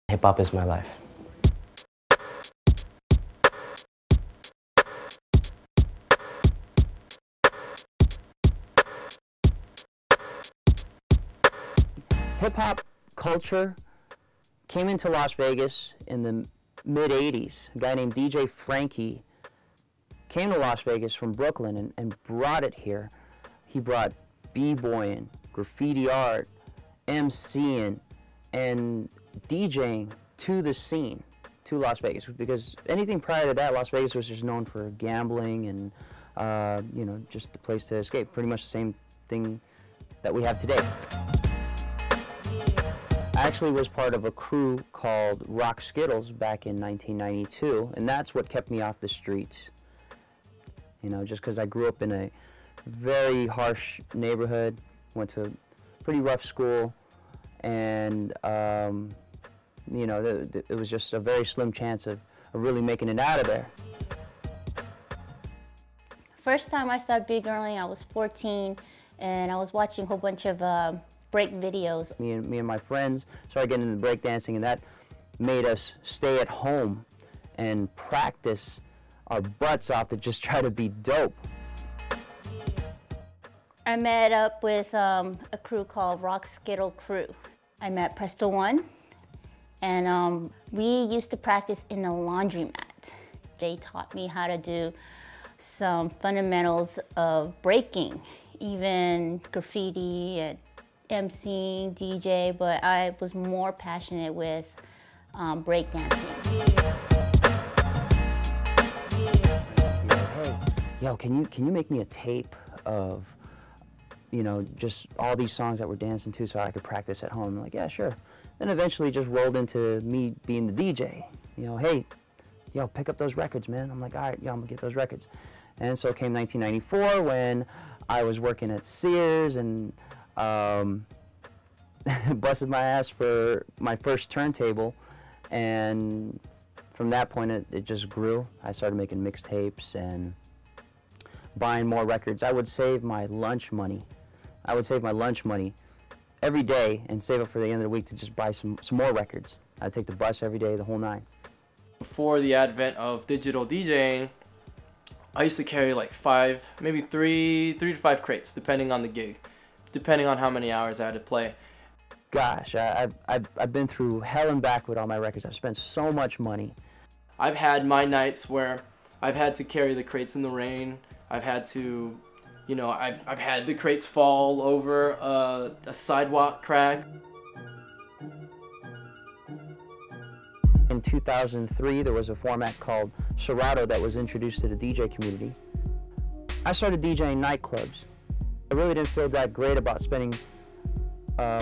Hip-hop is my life. Hip-hop culture came into Las Vegas in the mid-'80s. A guy named DJ Frankie came to Las Vegas from Brooklyn and brought it here. He brought b-boying, graffiti art, MCing, and DJing to the scene, to Las Vegas, because anything prior to that, Las Vegas was just known for gambling and, you know, just a place to escape. Pretty much the same thing that we have today. I actually was part of a crew called Rock Skittles back in 1992, and that's what kept me off the streets. You know, just because I grew up in a very harsh neighborhood, went to a pretty rough school, and you know, it was just a very slim chance of really making it out of there. First time I started b-girling, I was 14, and I was watching a whole bunch of break videos. Me and my friends started getting into breakdancing, and that made us stay at home and practice our butts off to just try to be dope. I met up with a crew called Rock Skittle Crew. I met Presto One, and we used to practice in the laundromat. They taught me how to do some fundamentals of breaking, even graffiti and MCing, DJ, but I was more passionate with breakdancing. Hey, yo, can you make me a tape of, you know, just all these songs that we're dancing to so I could practice at home? I'm like, yeah, sure. Then eventually just rolled into me being the DJ. You know, hey, yo, pick up those records, man. I'm like, all right, yeah, I'm gonna get those records. And so came 1994 when I was working at Sears and busted my ass for my first turntable, and from that point it just grew. I started making mixtapes and buying more records. I would save my lunch money. I would save my lunch money every day and save it for the end of the week to just buy some more records. I'd take the bus every day, the whole nine. Before the advent of digital DJing, I used to carry like maybe three to five crates, depending on the gig, depending on how many hours I had to play. Gosh, I've been through hell and back with all my records. I've spent so much money. I've had my nights where I've had to carry the crates in the rain. I've had to, you know, I've had the crates fall over a sidewalk crack. In 2003, there was a format called Serato that was introduced to the DJ community. I started DJing nightclubs. I really didn't feel that great about spending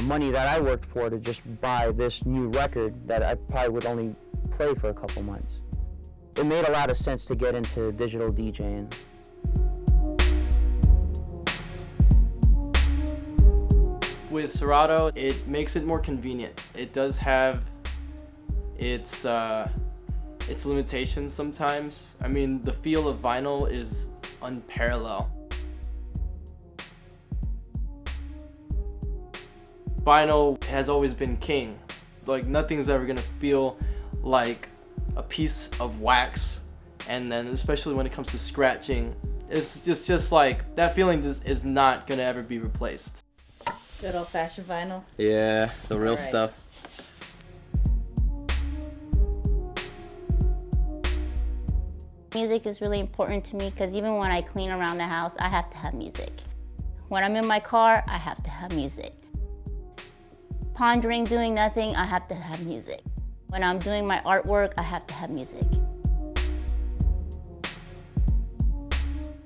money that I worked for to just buy this new record that I probably would only play for a couple months. It made a lot of sense to get into digital DJing. With Serato, it makes it more convenient. It does have its limitations sometimes. I mean, the feel of vinyl is unparalleled. Vinyl has always been king. Like, nothing's ever gonna feel like a piece of wax, and then especially when it comes to scratching, it's just like that feeling is not gonna ever be replaced. Good old-fashioned vinyl. Yeah, the real stuff. Music is really important to me because even when I clean around the house, I have to have music. When I'm in my car, I have to have music. Pondering, doing nothing, I have to have music. When I'm doing my artwork, I have to have music.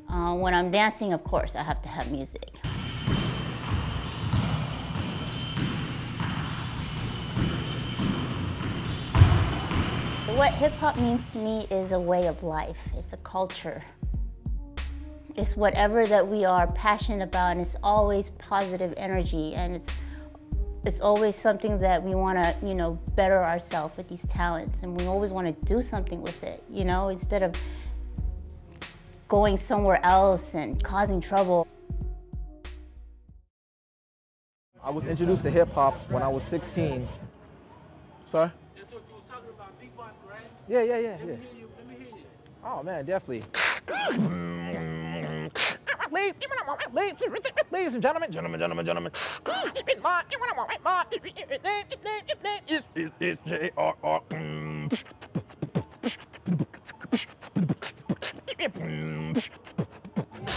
When I'm dancing, of course, I have to have music. What hip-hop means to me is a way of life. It's a culture. It's whatever that we are passionate about, and it's always positive energy, and it's always something that we want to, you know, better ourselves with these talents, and we always want to do something with it, you know, instead of going somewhere else and causing trouble. I was introduced to hip-hop when I was 16. Sorry? Yeah, yeah, yeah, yeah. Oh man, definitely. Ladies and gentlemen, it's J.R.R.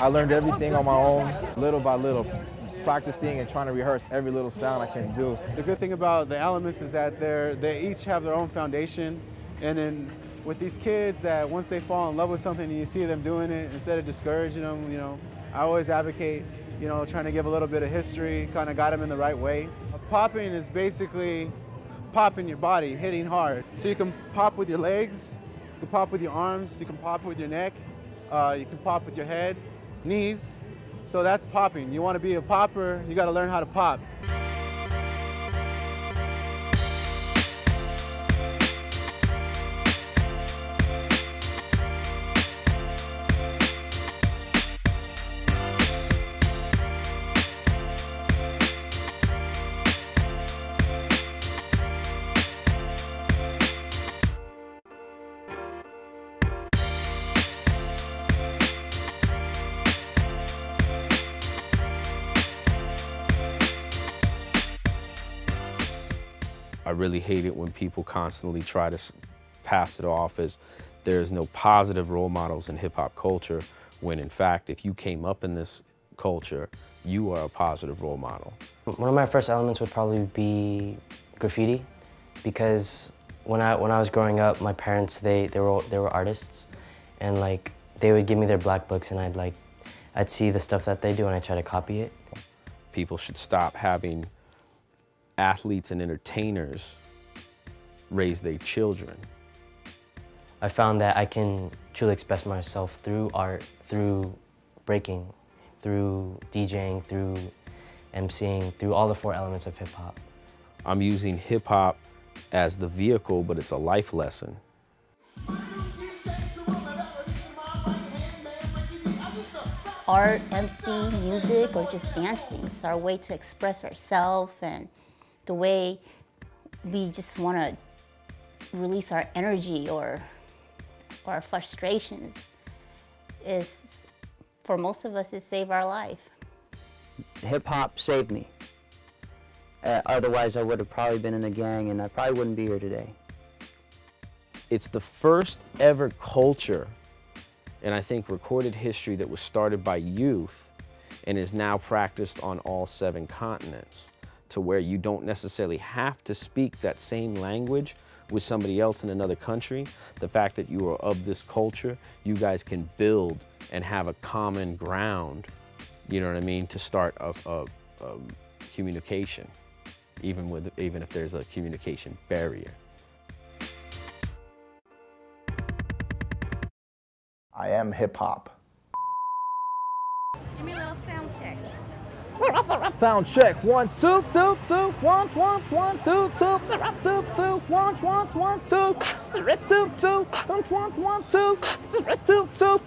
I learned everything on my own, little by little, practicing and trying to rehearse every little sound I can do. The good thing about the elements is that they each have their own foundation, and then with these kids that once they fall in love with something and you see them doing it, instead of discouraging them, I always advocate, trying to give a little bit of history, kind of guide them in the right way. Popping is basically popping your body, hitting hard. So you can pop with your legs, you can pop with your arms, you can pop with your neck, you can pop with your head, knees. So that's popping. You want to be a popper, you got to learn how to pop. I really hate it when people constantly try to pass it off as there's no positive role models in hip-hop culture, when in fact, if you came up in this culture, you are a positive role model. One of my first elements would probably be graffiti, because when I was growing up, my parents, they were artists, and like they would give me their black books, and I'd see the stuff that they do and I try to copy it. People should stop having athletes and entertainers raise their children. I found that I can truly express myself through art, through breaking, through DJing, through MCing, through all the 4 elements of hip hop. I'm using hip hop as the vehicle, but it's a life lesson. Art, MC, music, or just dancing is our way to express ourselves, and the way we just want to release our energy or our frustrations is, for most of us, it saved our life. Hip-hop saved me. Otherwise, I would have probably been in a gang and I probably wouldn't be here today. It's the first ever culture, and I think recorded history, that was started by youth and is now practiced on all 7 continents, to where you don't necessarily have to speak that same language with somebody else in another country. The fact that you are of this culture, you guys can build and have a common ground, you know what I mean, to start a communication, even if there's a communication barrier. I am hip hop. Give me a little sound check. Sound check. 1 2 2 2 1 1 1 2 2 2 2 1 1 1 2 2 2 1 1 1 2 2 2